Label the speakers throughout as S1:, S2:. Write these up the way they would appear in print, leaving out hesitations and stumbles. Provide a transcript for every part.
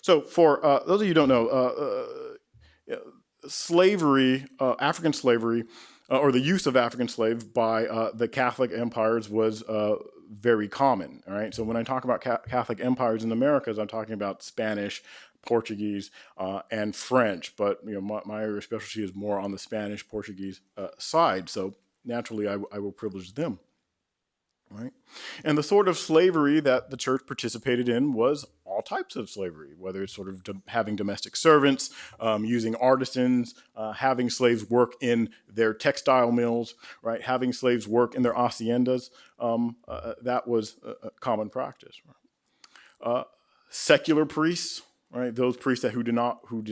S1: So for those of you who don't know, slavery, African slavery, or the use of African slaves by the Catholic empires was very common. All right. So when I talk about Catholic empires in the Americas, I'm talking about Spanish, Portuguese, and French. But my area of specialty is more on the Spanish, Portuguese side. So naturally, I will privilege them. Right? And the sort of slavery that the church participated in was all types of slavery, whether it's sort of having domestic servants, using artisans, having slaves work in their textile mills, right? Having slaves work in their haciendas. That was a common practice. Secular priests, right? Those priests who did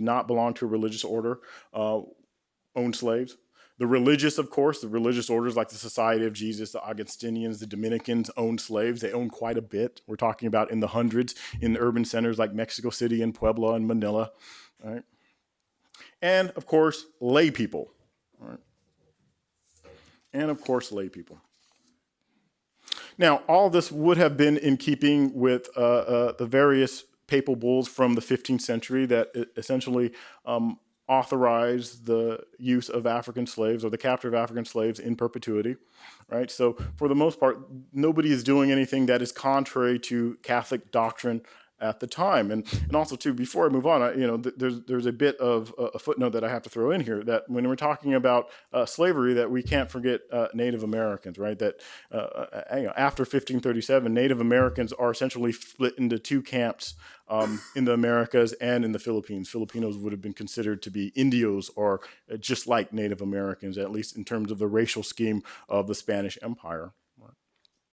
S1: not belong to a religious order, owned slaves. The religious, of course, the religious orders like the Society of Jesus, the Augustinians, the Dominicans owned slaves. They owned quite a bit. We're talking about in the hundreds in the urban centers like Mexico City and Puebla and Manila. Right? And, of course, lay people. Right? And, of course, lay people. Now, all this would have been in keeping with the various papal bulls from the 15th century that essentially authorize the use of African slaves or the capture of African slaves in perpetuity, right? So for the most part, nobody is doing anything that is contrary to Catholic doctrine at the time. And also too, before I move on, there's a bit of a footnote that I have to throw in here that when we're talking about slavery, that we can't forget Native Americans, right? That after 1537, Native Americans are essentially split into two camps in the Americas and in the Philippines. Filipinos would have been considered to be Indios or just like Native Americans, at least in terms of the racial scheme of the Spanish Empire.